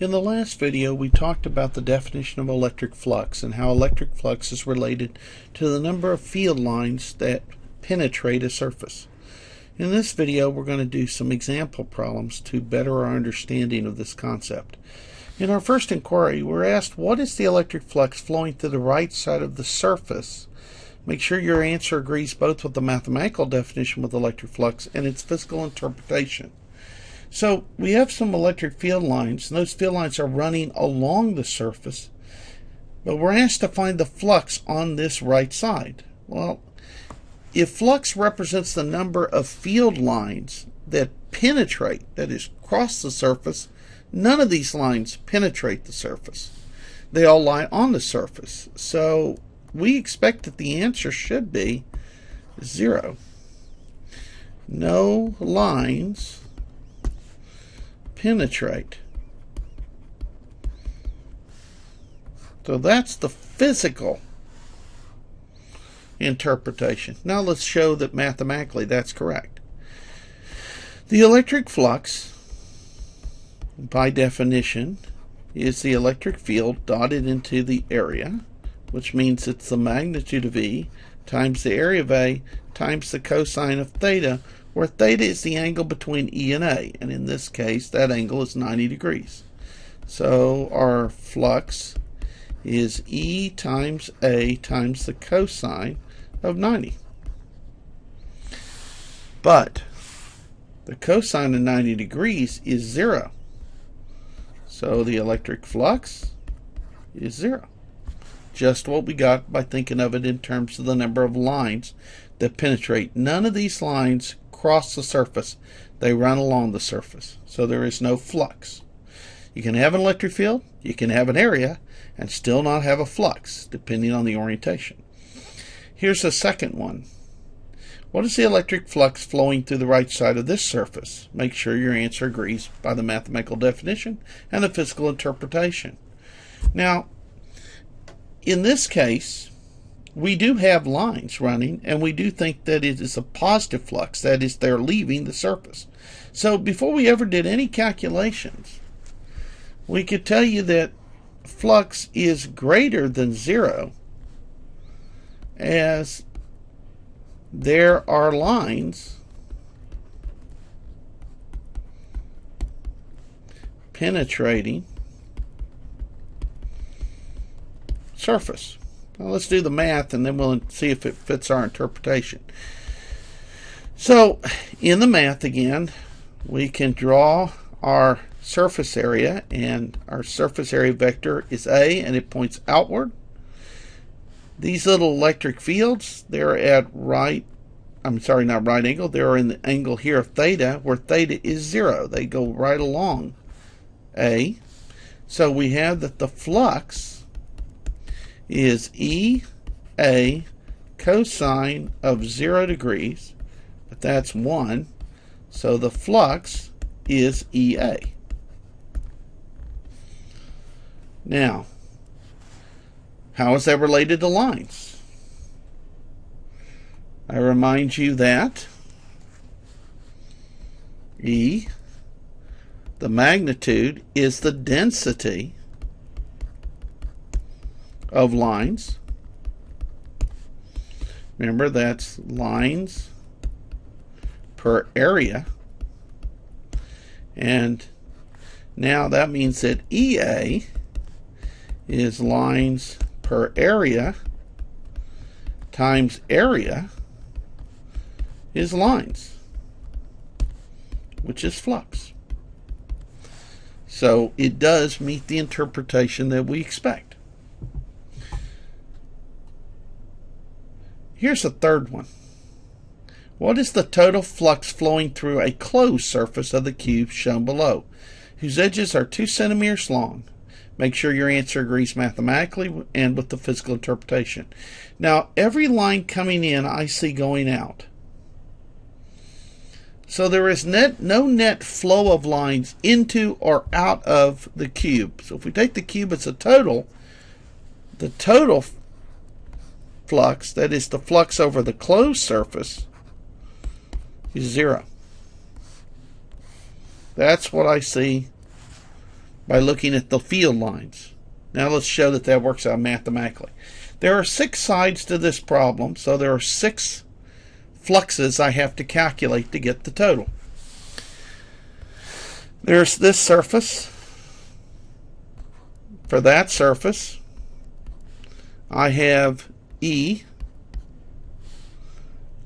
In the last video, we talked about the definition of electric flux and how electric flux is related to the number of field lines that penetrate a surface. In this video, we're going to do some example problems to better our understanding of this concept. In our first inquiry, we're asked, what is the electric flux flowing through the right side of the surface? Make sure your answer agrees both with the mathematical definition of electric flux and its physical interpretation. So we have some electric field lines, and those field lines are running along the surface, but we're asked to find the flux on this right side. Well, if flux represents the number of field lines that penetrate, that is, cross the surface, none of these lines penetrate the surface. They all lie on the surface. So we expect that the answer should be 0. No lines penetrate. So that's the physical interpretation. Now let's show that mathematically that's correct. The electric flux, by definition, is the electric field dotted into the area, which means it's the magnitude of E times the area of A times the cosine of theta, where theta is the angle between E and A, and in this case that angle is 90 degrees. So our flux is E times A times the cosine of 90. But the cosine of 90 degrees is 0. So the electric flux is 0. Just what we got by thinking of it in terms of the number of lines that penetrate. None of these lines cross the surface. They run along the surface. So there is no flux. You can have an electric field, you can have an area, and still not have a flux, depending on the orientation. Here's the second one. What is the electric flux flowing through the right side of this surface? Make sure your answer agrees by the mathematical definition and the physical interpretation. Now, in this case, we do have lines running, and we do think that it is a positive flux, that is, they're leaving the surface. So before we ever did any calculations, we could tell you that flux is greater than 0 as there are lines penetrating surface. Now let's do the math and then we'll see if it fits our interpretation. So in the math again, we can draw our surface area, and our surface area vector is A, and it points outward. These little electric fields, they're at not right angle, they're in the angle here of theta, where theta is 0. They go right along A. So we have that the flux is EA cosine of 0 degrees, but that's 1. So the flux is EA. Now, how is that related to lines? I remind you that E, the magnitude, is the density of lines. Remember, that's lines per area. And now that means that EA is lines per area times area is lines, which is flux. So it does meet the interpretation that we expect. Here's a third one. What is the total flux flowing through a closed surface of the cube shown below, whose edges are 2 centimeters long? Make sure your answer agrees mathematically and with the physical interpretation. Now, every line coming in I see going out. So there is no net flow of lines into or out of the cube. So if we take the cube as a total, the total flux, that is the flux over the closed surface, is 0. That's what I see by looking at the field lines. Now let's show that that works out mathematically. There are 6 sides to this problem, so there are 6 fluxes I have to calculate to get the total. There's this surface. For that surface, I have E.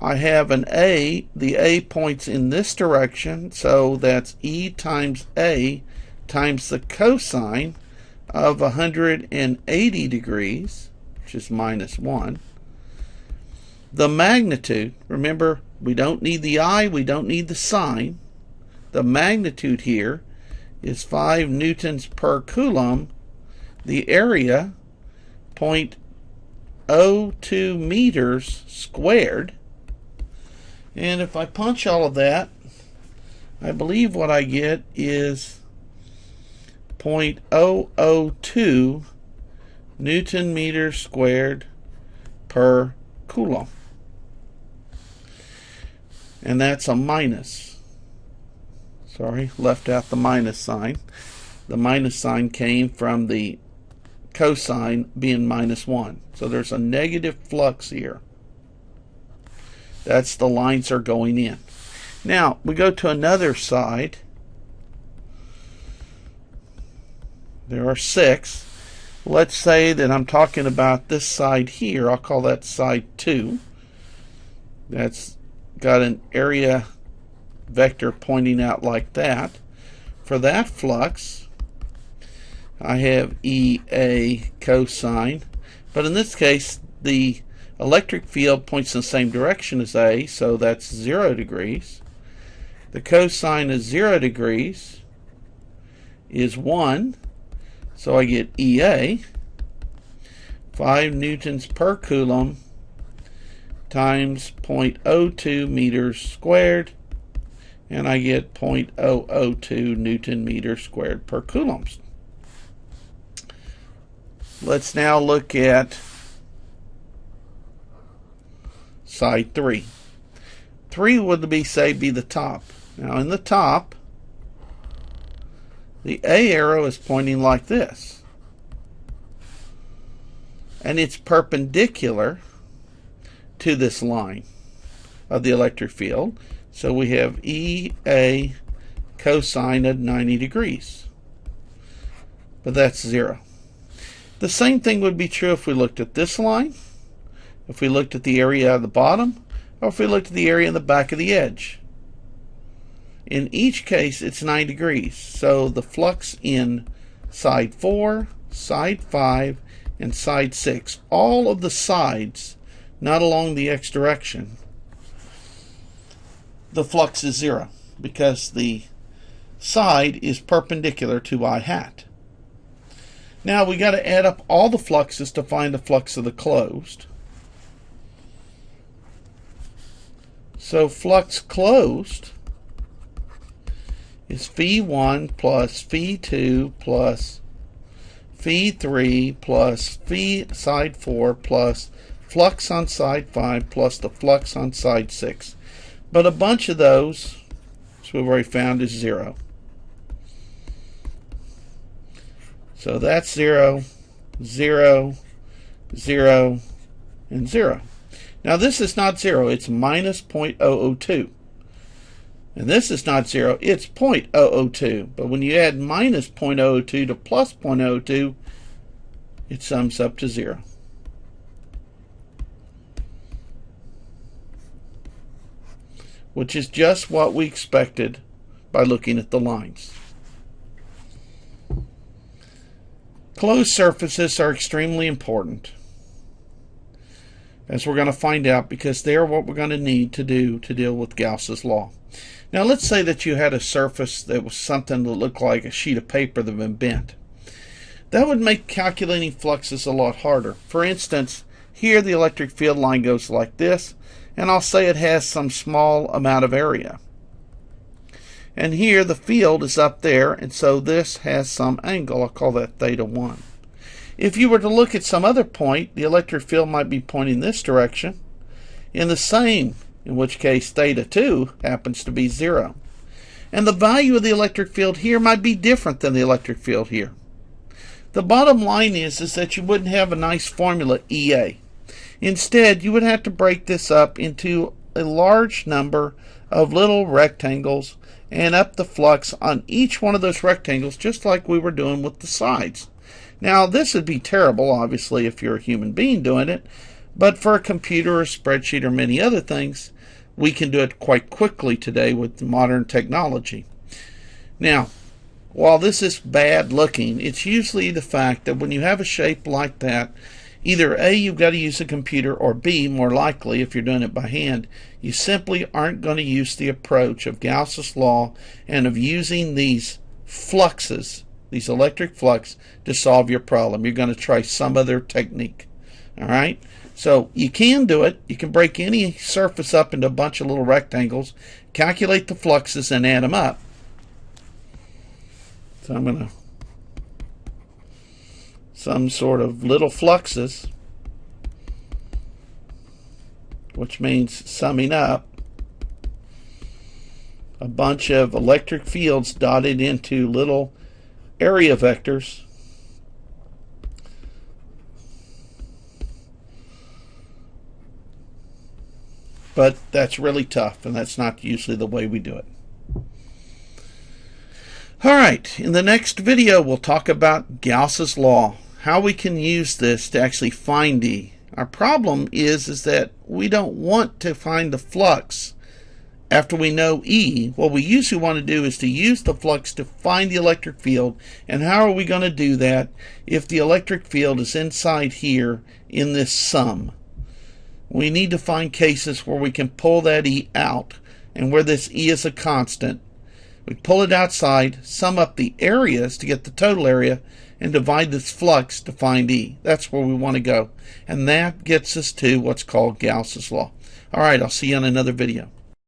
I have an A. The A points in this direction, so that's E times A times the cosine of 180 degrees, which is minus 1. The magnitude, remember, we don't need the I, we don't need the sine. The magnitude here is 5 newtons per coulomb. The area, 0.02 meters squared. And if I punch all of that, I believe what I get is 0.002 Newton meters squared per coulomb. And that's a minus. Sorry, left out the minus sign. The minus sign came from the cosine being minus 1. So there's a negative flux here. That's the lines are going in. Now, we go to another side. There are 6. Let's say that I'm talking about this side here. I'll call that side 2. That's got an area vector pointing out like that. For that flux, I have EA cosine. But in this case, the electric field points in the same direction as A, so that's 0 degrees. The cosine of 0 degrees is 1. So I get EA, 5 newtons per coulomb times 0.02 meters squared, and I get 0.002 Newton meters squared per coulombs. Let's now look at side 3. 3 would be, say, be the top. Now in the top, the A arrow is pointing like this. And it's perpendicular to this line of the electric field. So we have EA cosine of 90 degrees. But that's 0. The same thing would be true if we looked at this line, if we looked at the area at the bottom, or if we looked at the area in the back of the edge. In each case, it's 9 degrees. So the flux in side 4, side 5, and side 6, all of the sides, not along the x direction, the flux is 0 because the side is perpendicular to I hat. Now we got to add up all the fluxes to find the flux of the closed. So flux closed is phi1 plus phi2 plus phi3 plus phi side 4 plus flux on side 5 plus the flux on side 6. But a bunch of those, as we've already found, is 0. So that's 0, 0, 0, and 0. Now this is not 0, it's minus 0.002. And this is not 0, it's 0.002. But when you add minus 0.002 to plus 0.002, it sums up to 0. Which is just what we expected by looking at the lines. Closed surfaces are extremely important, as we're going to find out, because they're what we're going to need to do to deal with Gauss's law. Now let's say that you had a surface that was something that looked like a sheet of paper that had been bent. That would make calculating fluxes a lot harder. For instance, here the electric field line goes like this, and I'll say it has some small amount of area. And here the field is up there, and so this has some angle. I'll call that theta 1. If you were to look at some other point, the electric field might be pointing this direction, in which case theta 2 happens to be 0. And the value of the electric field here might be different than the electric field here. The bottom line is that you wouldn't have a nice formula EA. Instead, you would have to break this up into a large number of little rectangles and up the flux on each one of those rectangles, just like we were doing with the sides. Now, this would be terrible, obviously, if you're a human being doing it, but for a computer or a spreadsheet or many other things, we can do it quite quickly today with modern technology. Now, while this is bad looking, it's usually the fact that when you have a shape like that, either A, you've got to use a computer, or B, more likely, if you're doing it by hand, you simply aren't going to use the approach of Gauss's law and of using these fluxes, these electric flux, to solve your problem. You're going to try some other technique. All right? So you can do it. You can break any surface up into a bunch of little rectangles, calculate the fluxes, and add them up. So I'm going to some sort of little fluxes, which means summing up a bunch of electric fields dotted into little area vectors. But that's really tough, and that's not usually the way we do it. Alright, in the next video we'll talk about Gauss's law, how we can use this to actually find E. Our problem is that we don't want to find the flux after we know E. What we usually want to do is to use the flux to find the electric field. And how are we going to do that if the electric field is inside here in this sum? We need to find cases where we can pull that E out, and where this E is a constant. We pull it outside, sum up the areas to get the total area, and divide this flux to find E. That's where we want to go. And that gets us to what's called Gauss's law. All right, I'll see you on another video.